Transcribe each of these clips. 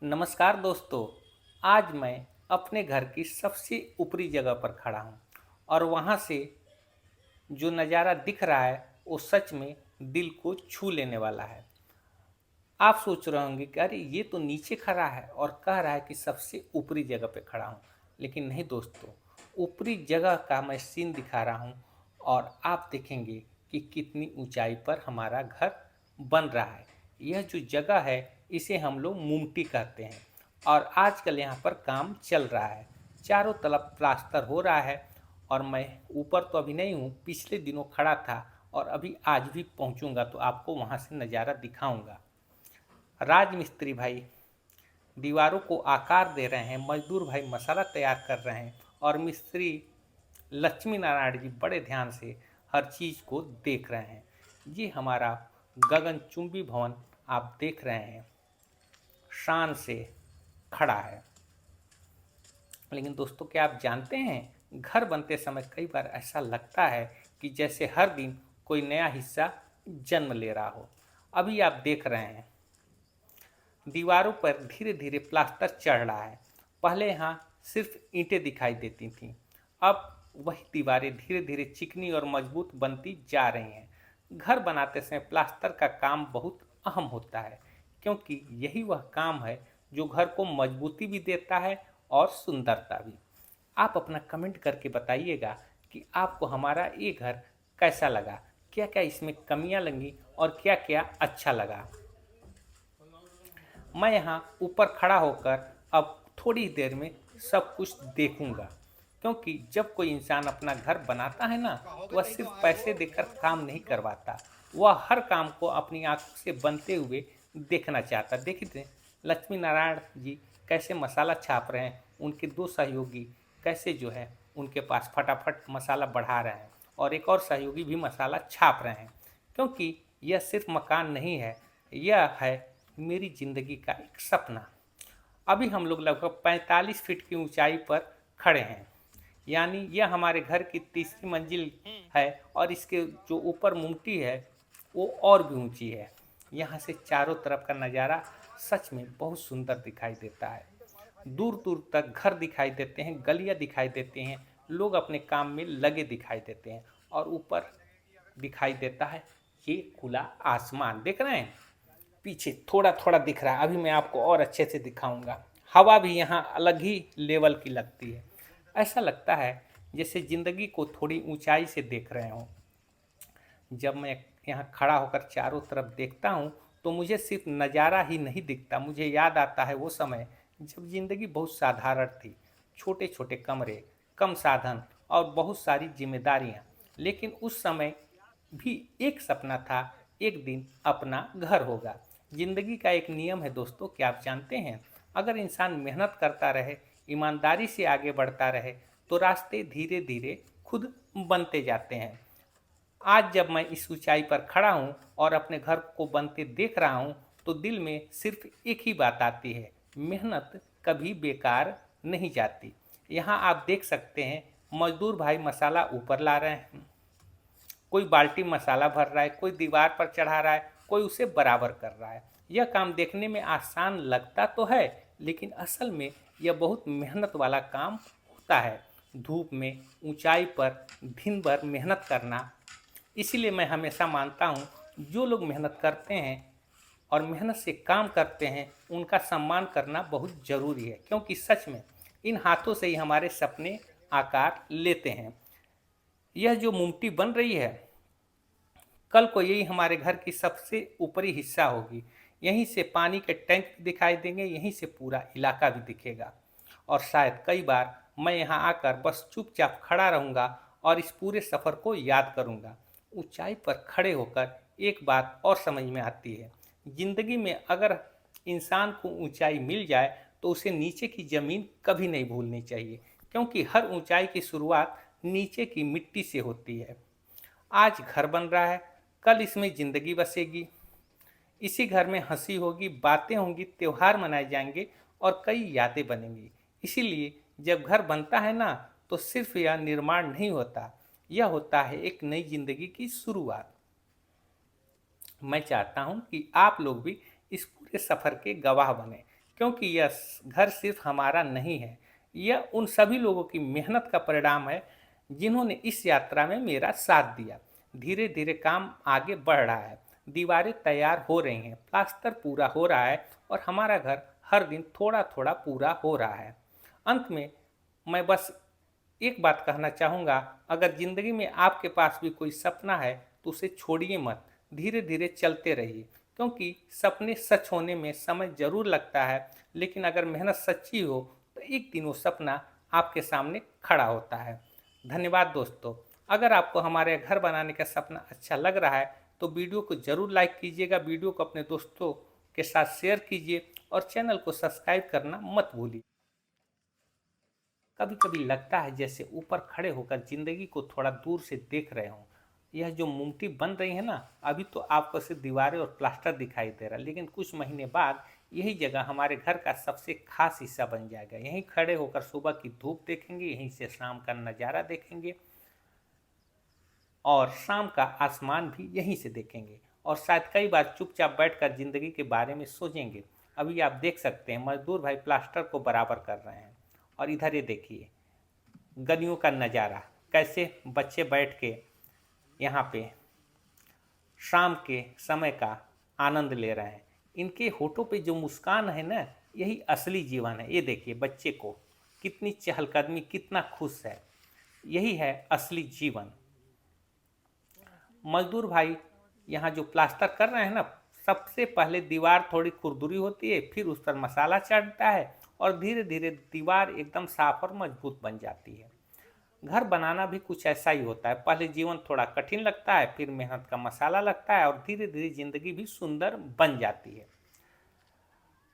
नमस्कार दोस्तों। आज मैं अपने घर की सबसे ऊपरी जगह पर खड़ा हूँ और वहाँ से जो नज़ारा दिख रहा है वो सच में दिल को छू लेने वाला है। आप सोच रहे होंगे कि अरे ये तो नीचे खड़ा है और कह रहा है कि सबसे ऊपरी जगह पे खड़ा हूँ। लेकिन नहीं दोस्तों, ऊपरी जगह का मैं सीन दिखा रहा हूँ और आप देखेंगे कि कितनी ऊंचाई पर हमारा घर बन रहा है। यह जो जगह है इसे हम लोग मुमटी कहते हैं और आजकल यहाँ पर काम चल रहा है। चारों तरफ प्लास्टर हो रहा है और मैं ऊपर तो अभी नहीं हूँ, पिछले दिनों खड़ा था और अभी आज भी पहुँचूँगा तो आपको वहाँ से नज़ारा दिखाऊँगा। राजमिस्त्री भाई दीवारों को आकार दे रहे हैं, मजदूर भाई मसाला तैयार कर रहे हैं और मिस्त्री लक्ष्मी नारायण जी बड़े ध्यान से हर चीज़ को देख रहे हैं। ये हमारा गगनचुंबी भवन आप देख रहे हैं, शान से खड़ा है। लेकिन दोस्तों, क्या आप जानते हैं घर बनते समय कई बार ऐसा लगता है कि जैसे हर दिन कोई नया हिस्सा जन्म ले रहा हो। अभी आप देख रहे हैं दीवारों पर धीरे धीरे प्लास्टर चढ़ रहा है। पहले यहाँ सिर्फ ईंटें दिखाई देती थीं, अब वही दीवारें धीरे धीरे चिकनी और मजबूत बनती जा रही हैं। घर बनाते समय प्लास्टर का काम बहुत अहम होता है, क्योंकि यही वह काम है जो घर को मजबूती भी देता है और सुंदरता भी। आप अपना कमेंट करके बताइएगा कि आपको हमारा ये घर कैसा लगा, क्या क्या इसमें कमियां लगी और क्या क्या अच्छा लगा। मैं यहाँ ऊपर खड़ा होकर अब थोड़ी देर में सब कुछ देखूंगा, क्योंकि जब कोई इंसान अपना घर बनाता है ना तो वह सिर्फ पैसे देकर काम नहीं करवाता, वह हर काम को अपनी आंखों से बनते हुए देखना चाहता। देखिए लक्ष्मी नारायण जी कैसे मसाला छाप रहे हैं, उनके दो सहयोगी कैसे जो है उनके पास फटाफट मसाला बढ़ा रहे हैं और एक और सहयोगी भी मसाला छाप रहे हैं, क्योंकि यह सिर्फ मकान नहीं है, यह है मेरी ज़िंदगी का एक सपना। अभी हम लोग लगभग 45 फीट की ऊंचाई पर खड़े हैं, यानी यह हमारे घर की तीसरी मंजिल है और इसके जो ऊपर मुमटी है वो और भी ऊंची है। यहाँ से चारों तरफ का नज़ारा सच में बहुत सुंदर दिखाई देता है। दूर दूर तक घर दिखाई देते हैं, गलियाँ दिखाई देती हैं, लोग अपने काम में लगे दिखाई देते हैं और ऊपर दिखाई देता है ये खुला आसमान। देख रहे हैं पीछे थोड़ा थोड़ा दिख रहा है, अभी मैं आपको और अच्छे से दिखाऊंगा। हवा भी यहाँ अलग ही लेवल की लगती है, ऐसा लगता है जैसे ज़िंदगी को थोड़ी ऊंचाई से देख रहे हों। जब मैं यहाँ खड़ा होकर चारों तरफ देखता हूँ तो मुझे सिर्फ नज़ारा ही नहीं दिखता, मुझे याद आता है वो समय जब ज़िंदगी बहुत साधारण थी। छोटे छोटे कमरे, कम साधन और बहुत सारी जिम्मेदारियाँ, लेकिन उस समय भी एक सपना था, एक दिन अपना घर होगा। जिंदगी का एक नियम है दोस्तों, क्या आप जानते हैं? अगर इंसान मेहनत करता रहे, ईमानदारी से आगे बढ़ता रहे तो रास्ते धीरे धीरे खुद बनते जाते हैं। आज जब मैं इस ऊंचाई पर खड़ा हूँ और अपने घर को बनते देख रहा हूँ तो दिल में सिर्फ एक ही बात आती है, मेहनत कभी बेकार नहीं जाती। यहाँ आप देख सकते हैं मजदूर भाई मसाला ऊपर ला रहे हैं, कोई बाल्टी मसाला भर रहा है, कोई दीवार पर चढ़ा रहा है, कोई उसे बराबर कर रहा है। यह काम देखने में आसान लगता तो है, लेकिन असल में यह बहुत मेहनत वाला काम होता है। धूप में ऊंचाई पर दिन भर मेहनत करना, इसीलिए मैं हमेशा मानता हूँ जो लोग मेहनत करते हैं और मेहनत से काम करते हैं उनका सम्मान करना बहुत ज़रूरी है, क्योंकि सच में इन हाथों से ही हमारे सपने आकार लेते हैं। यह जो मुमटी बन रही है, कल को यही हमारे घर की सबसे ऊपरी हिस्सा होगी। यहीं से पानी के टैंक दिखाई देंगे, यहीं से पूरा इलाका भी दिखेगा और शायद कई बार मैं यहाँ आकर बस चुपचाप खड़ा रहूँगा और इस पूरे सफ़र को याद करूँगा। ऊंचाई पर खड़े होकर एक बात और समझ में आती है, ज़िंदगी में अगर इंसान को ऊंचाई मिल जाए तो उसे नीचे की ज़मीन कभी नहीं भूलनी चाहिए, क्योंकि हर ऊंचाई की शुरुआत नीचे की मिट्टी से होती है। आज घर बन रहा है, कल इसमें ज़िंदगी बसेगी। इसी घर में हंसी होगी, बातें होंगी, त्योहार मनाए जाएंगे और कई यादें बनेंगी। इसीलिए जब घर बनता है ना तो सिर्फ यह निर्माण नहीं होता, यह होता है एक नई जिंदगी की शुरुआत। मैं चाहता हूं कि आप लोग भी इस पूरे सफ़र के गवाह बने, क्योंकि यह घर सिर्फ हमारा नहीं है, यह उन सभी लोगों की मेहनत का परिणाम है जिन्होंने इस यात्रा में मेरा साथ दिया। धीरे धीरे काम आगे बढ़ रहा है, दीवारें तैयार हो रही हैं, प्लास्टर पूरा हो रहा है और हमारा घर हर दिन थोड़ा थोड़ा पूरा हो रहा है। अंत में मैं बस एक बात कहना चाहूँगा, अगर ज़िंदगी में आपके पास भी कोई सपना है तो उसे छोड़िए मत, धीरे धीरे चलते रहिए, क्योंकि सपने सच होने में समय ज़रूर लगता है, लेकिन अगर मेहनत सच्ची हो तो एक दिन वो सपना आपके सामने खड़ा होता है। धन्यवाद दोस्तों। अगर आपको हमारे घर बनाने का सपना अच्छा लग रहा है तो वीडियो को ज़रूर लाइक कीजिएगा, वीडियो को अपने दोस्तों के साथ शेयर कीजिए और चैनल को सब्सक्राइब करना मत भूलिए। कभी कभी लगता है जैसे ऊपर खड़े होकर जिंदगी को थोड़ा दूर से देख रहे हों। यह जो मूर्ति बन रही है ना, अभी तो आपको सिर्फ दीवारें और प्लास्टर दिखाई दे रहा है, लेकिन कुछ महीने बाद यही जगह हमारे घर का सबसे खास हिस्सा बन जाएगा। यहीं खड़े होकर सुबह की धूप देखेंगे, यहीं से शाम का नज़ारा देखेंगे और शाम का आसमान भी यहीं से देखेंगे और शायद कई बार चुपचाप बैठकर जिंदगी के बारे में सोचेंगे। अभी आप देख सकते हैं मजदूर भाई प्लास्टर को बराबर कर रहे हैं और इधर ये देखिए गलियों का नज़ारा, कैसे बच्चे बैठ के यहाँ पे शाम के समय का आनंद ले रहे हैं। इनके होठों पे जो मुस्कान है ना, यही असली जीवन है। ये देखिए बच्चे को कितनी चहलकदमी, कितना खुश है, यही है असली जीवन। मजदूर भाई यहाँ जो प्लास्टर कर रहे हैं ना, सबसे पहले दीवार थोड़ी खुरदुरी होती है, फिर उस पर मसाला चढ़ता है और धीरे धीरे दीवार एकदम साफ और मजबूत बन जाती है। घर बनाना भी कुछ ऐसा ही होता है, पहले जीवन थोड़ा कठिन लगता है, फिर मेहनत का मसाला लगता है और धीरे धीरे जिंदगी भी सुंदर बन जाती है।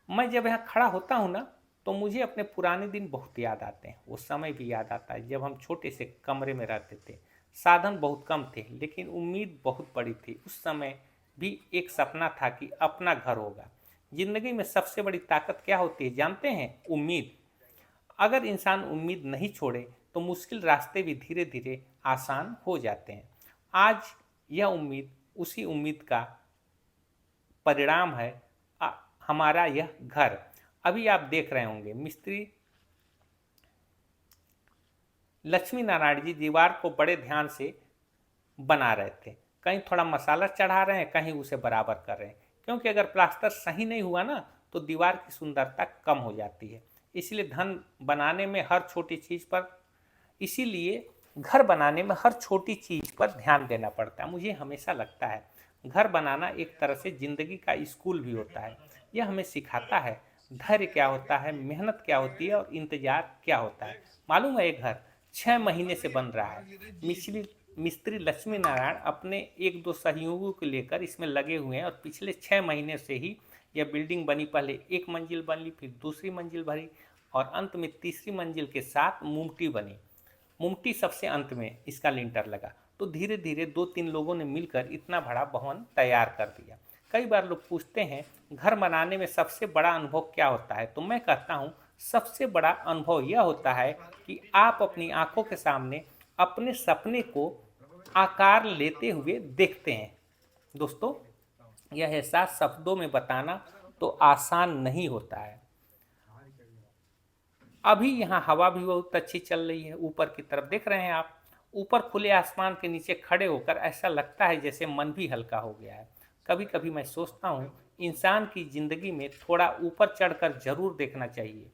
मैं जब यहाँ खड़ा होता हूँ ना, तो मुझे अपने पुराने दिन बहुत याद आते हैं। वो समय भी याद आता है जब हम छोटे से कमरे में रहते थे, साधन बहुत कम थे लेकिन उम्मीद बहुत बड़ी थी। उस समय भी एक सपना था कि अपना घर होगा। जिंदगी में सबसे बड़ी ताकत क्या होती है जानते हैं? उम्मीद। अगर इंसान उम्मीद नहीं छोड़े तो मुश्किल रास्ते भी धीरे धीरे आसान हो जाते हैं। आज यह उम्मीद उसी उम्मीद का परिणाम है, हमारा यह घर। अभी आप देख रहे होंगे मिस्त्री लक्ष्मी नारायण जी दीवार को बड़े ध्यान से बना रहे थे, कहीं थोड़ा मसाला चढ़ा रहे हैं, कहीं उसे बराबर कर रहे हैं, क्योंकि अगर प्लास्टर सही नहीं हुआ ना तो दीवार की सुंदरता कम हो जाती है। इसलिए धन बनाने में हर छोटी चीज़ पर इसीलिए घर बनाने में हर छोटी चीज़ पर ध्यान देना पड़ता है। मुझे हमेशा लगता है घर बनाना एक तरह से ज़िंदगी का स्कूल भी होता है। यह हमें सिखाता है धैर्य क्या होता है, मेहनत क्या होती है और इंतज़ार क्या होता है। मालूम है एक घर 6 महीने से बन रहा है। मिस्त्री लक्ष्मी नारायण अपने एक दो सहयोगियों को लेकर इसमें लगे हुए हैं और पिछले 6 महीने से ही यह बिल्डिंग बनी। पहले एक मंजिल बनी, फिर दूसरी मंजिल भरी और अंत में तीसरी मंजिल के साथ मुमटी बनी। मुमटी सबसे अंत में इसका लिंटर लगा, तो धीरे धीरे 2-3 लोगों ने मिलकर इतना बड़ा भवन तैयार कर दिया। कई बार लोग पूछते हैं घर बनाने में सबसे बड़ा अनुभव क्या होता है, तो मैं कहता हूँ सबसे बड़ा अनुभव यह होता है कि आप अपनी आंखों के सामने अपने सपने को आकार लेते हुए देखते हैं। दोस्तों, यह एहसास शब्दों में बताना तो आसान नहीं होता है। अभी यहाँ हवा भी बहुत अच्छी चल रही है, ऊपर की तरफ देख रहे हैं आप। ऊपर खुले आसमान के नीचे खड़े होकर ऐसा लगता है जैसे मन भी हल्का हो गया है। कभी कभी मैं सोचता हूँ इंसान की जिंदगी में थोड़ा ऊपर चढ़कर जरूर देखना चाहिए।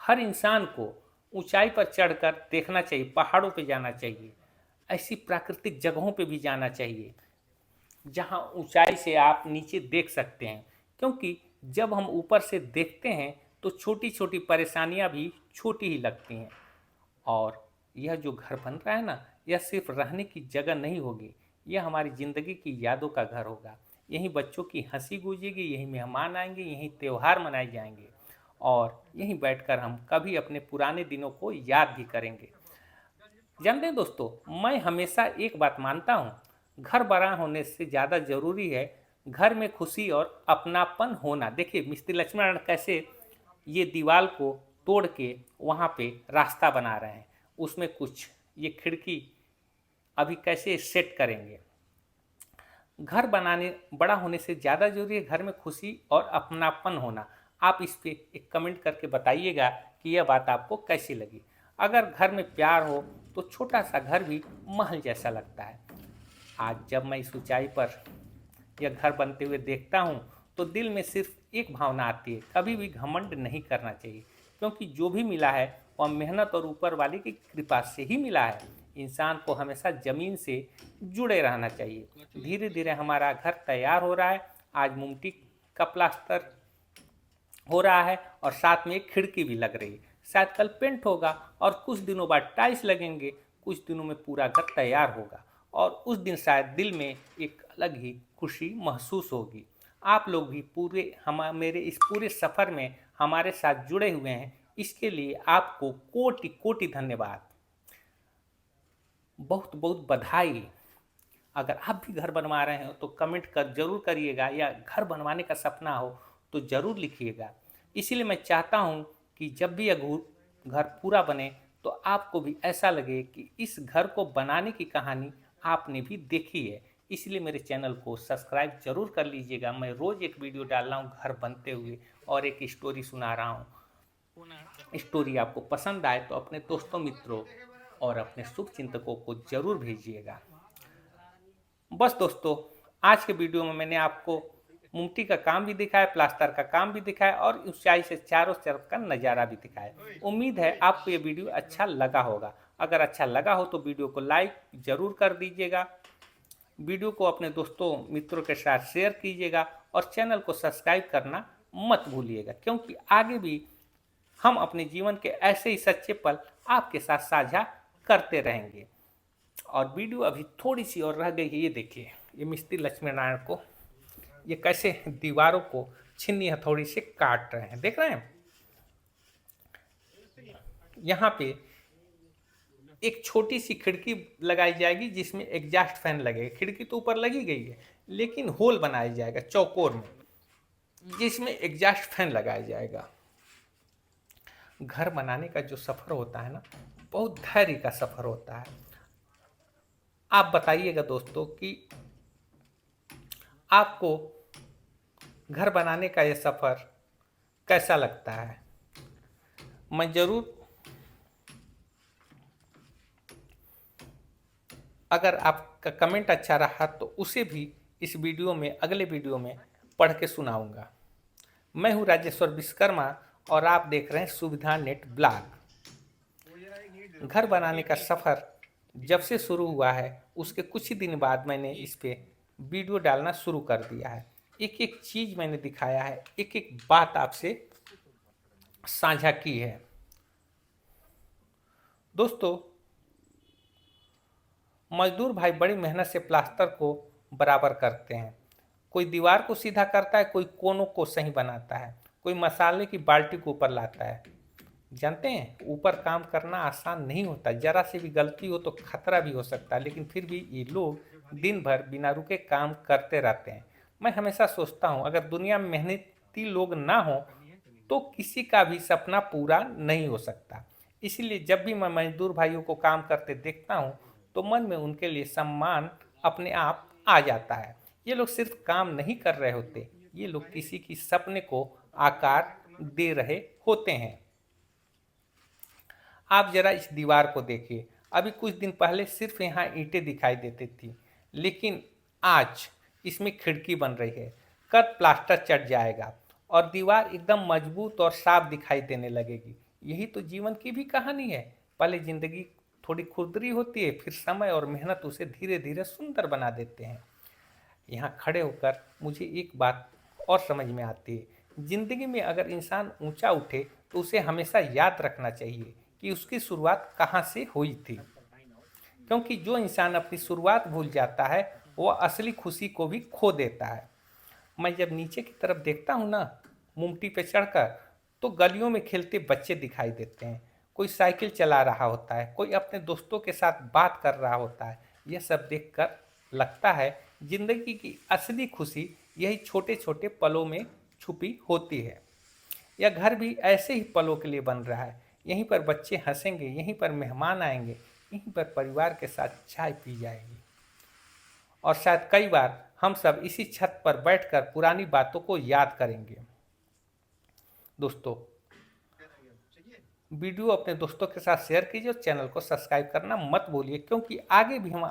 हर इंसान को ऊंचाई पर चढ़कर देखना चाहिए, पहाड़ों पे जाना चाहिए, ऐसी प्राकृतिक जगहों पे भी जाना चाहिए जहाँ ऊंचाई से आप नीचे देख सकते हैं, क्योंकि जब हम ऊपर से देखते हैं तो छोटी छोटी परेशानियाँ भी छोटी ही लगती हैं। और यह जो घर बन रहा है ना, यह सिर्फ रहने की जगह नहीं होगी, यह हमारी ज़िंदगी की यादों का घर होगा। यहीं बच्चों की हंसी गूंजेगी, यहीं मेहमान आएंगे, यहीं त्यौहार मनाए जाएंगे और यहीं बैठकर हम कभी अपने पुराने दिनों को याद भी करेंगे। जानते हैं दोस्तों, मैं हमेशा एक बात मानता हूँ, घर बड़ा होने से ज़्यादा ज़रूरी है घर में खुशी और अपनापन होना। देखिए मिस्त्री लक्ष्मण कैसे ये दीवार को तोड़ के वहाँ पे रास्ता बना रहे हैं, उसमें कुछ ये खिड़की अभी कैसे सेट करेंगे। घर बनाने बड़ा होने से ज़्यादा जरूरी है घर में खुशी और अपनापन होना। आप इस पे एक कमेंट करके बताइएगा कि यह बात आपको कैसी लगी। अगर घर में प्यार हो तो छोटा सा घर भी महल जैसा लगता है। आज जब मैं इस ऊंचाई पर यह घर बनते हुए देखता हूँ तो दिल में सिर्फ एक भावना आती है, कभी भी घमंड नहीं करना चाहिए, क्योंकि जो भी मिला है वह मेहनत और ऊपर वाले की कृपा से ही मिला है। इंसान को हमेशा जमीन से जुड़े रहना चाहिए। धीरे धीरे हमारा घर तैयार हो रहा है। आज मोमटी का प्लास्टर हो रहा है और साथ में एक खिड़की भी लग रही है। शायद कल पेंट होगा और कुछ दिनों बाद टाइल्स लगेंगे। कुछ दिनों में पूरा घर तैयार होगा और उस दिन शायद दिल में एक अलग ही खुशी महसूस होगी। आप लोग भी पूरे हम मेरे इस पूरे सफ़र में हमारे साथ जुड़े हुए हैं, इसके लिए आपको कोटि कोटि धन्यवाद, बहुत बहुत बधाई। अगर आप भी घर बनवा रहे हो तो कमेंट कर जरूर करिएगा, या घर बनवाने का सपना हो तो ज़रूर लिखिएगा। इसीलिए मैं चाहता हूँ कि जब भी यह घर पूरा बने तो आपको भी ऐसा लगे कि इस घर को बनाने की कहानी आपने भी देखी है। इसलिए मेरे चैनल को सब्सक्राइब जरूर कर लीजिएगा। मैं रोज़ एक वीडियो डाल रहा हूँ घर बनते हुए और एक स्टोरी सुना रहा हूँ। स्टोरी आपको पसंद आए तो अपने दोस्तों मित्रों और अपने शुभचिंतकों को जरूर भेजिएगा। बस दोस्तों, आज के वीडियो में मैंने आपको मोमटी का काम भी दिखाया, प्लास्टर का काम भी दिखाया और ऊंचाई से चारों तरफ का नज़ारा भी दिखाया। उम्मीद है आपको ये वीडियो अच्छा लगा होगा। अगर अच्छा लगा हो तो वीडियो को लाइक जरूर कर दीजिएगा, वीडियो को अपने दोस्तों मित्रों के साथ शेयर कीजिएगा और चैनल को सब्सक्राइब करना मत भूलिएगा, क्योंकि आगे भी हम अपने जीवन के ऐसे ही सच्चे पल आपके साथ साझा करते रहेंगे। और वीडियो अभी थोड़ी सी और रह गई है। ये देखिए, ये मिस्त्री लक्ष्मी नारायण को ये कैसे दीवारों को छीनी हथौड़ी से काट रहे हैं, देख रहे हैं। यहाँ पे एक छोटी सी खिड़की लगाई जाएगी जिसमें एग्जॉस्ट फैन लगेगा। खिड़की तो ऊपर लगी गई है, लेकिन होल बनाया जाएगा चौकोर में, जिसमें एग्जॉस्ट फैन लगाया जाएगा। घर बनाने का जो सफ़र होता है ना, बहुत धैर्य का सफ़र होता है। आप बताइएगा दोस्तों कि आपको घर बनाने का यह सफ़र कैसा लगता है। मैं ज़रूर, अगर आपका कमेंट अच्छा रहा तो उसे भी इस वीडियो में, अगले वीडियो में पढ़ के सुनाऊंगा। मैं हूं राजेश्वर विश्वकर्मा और आप देख रहे हैं सुविधा नेट ब्लॉग। घर बनाने का सफ़र जब से शुरू हुआ है उसके कुछ ही दिन बाद मैंने इस पे वीडियो डालना शुरू कर दिया है। एक एक चीज़ मैंने दिखाया है, एक एक बात आपसे साझा की है। दोस्तों, मजदूर भाई बड़ी मेहनत से प्लास्टर को बराबर करते हैं। कोई दीवार को सीधा करता है, कोई कोनों को सही बनाता है, कोई मसाले की बाल्टी को ऊपर लाता है। जानते हैं, ऊपर काम करना आसान नहीं होता। जरा से भी गलती हो तो खतरा भी हो सकता है, लेकिन फिर भी ये लोग दिन भर बिना रुके काम करते रहते हैं। मैं हमेशा सोचता हूँ, अगर दुनिया में मेहनती लोग ना हो तो किसी का भी सपना पूरा नहीं हो सकता। इसलिए जब भी मैं मजदूर भाइयों को काम करते देखता हूँ तो मन में उनके लिए सम्मान अपने आप आ जाता है। ये लोग सिर्फ काम नहीं कर रहे होते, ये लोग किसी की सपने को आकार दे रहे होते हैं। आप जरा इस दीवार को देखिए। अभी कुछ दिन पहले सिर्फ यहाँ ईंटें दिखाई देती थी, लेकिन आज इसमें खिड़की बन रही है। कल प्लास्टर चढ़ जाएगा और दीवार एकदम मजबूत और साफ दिखाई देने लगेगी। यही तो जीवन की भी कहानी है। पहले जिंदगी थोड़ी खुरदरी होती है, फिर समय और मेहनत उसे धीरे धीरे सुंदर बना देते हैं। यहाँ खड़े होकर मुझे एक बात और समझ में आती है। जिंदगी में अगर इंसान ऊंचा उठे तो उसे हमेशा याद रखना चाहिए कि उसकी शुरुआत कहाँ से हुई थी, क्योंकि जो इंसान अपनी शुरुआत भूल जाता है वह असली खुशी को भी खो देता है। मैं जब नीचे की तरफ देखता हूँ ना, मुमटी पे चढ़कर, तो गलियों में खेलते बच्चे दिखाई देते हैं। कोई साइकिल चला रहा होता है, कोई अपने दोस्तों के साथ बात कर रहा होता है। यह सब देखकर लगता है जिंदगी की असली खुशी यही छोटे छोटे पलों में छुपी होती है। यह घर भी ऐसे ही पलों के लिए बन रहा है। यहीं पर बच्चे हंसेंगे, यहीं पर मेहमान आएंगे, यहीं पर परिवार के साथ चाय पी जाएगी और शायद कई बार हम सब इसी छत पर बैठकर पुरानी बातों को याद करेंगे। दोस्तों, वीडियो अपने दोस्तों के साथ शेयर कीजिए और चैनल को सब्सक्राइब करना मत भूलिए, क्योंकि आगे भी हम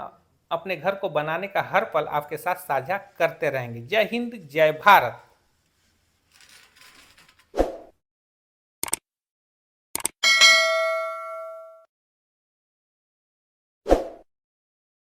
अपने घर को बनाने का हर पल आपके साथ साझा करते रहेंगे। जय हिंद, जय भारत।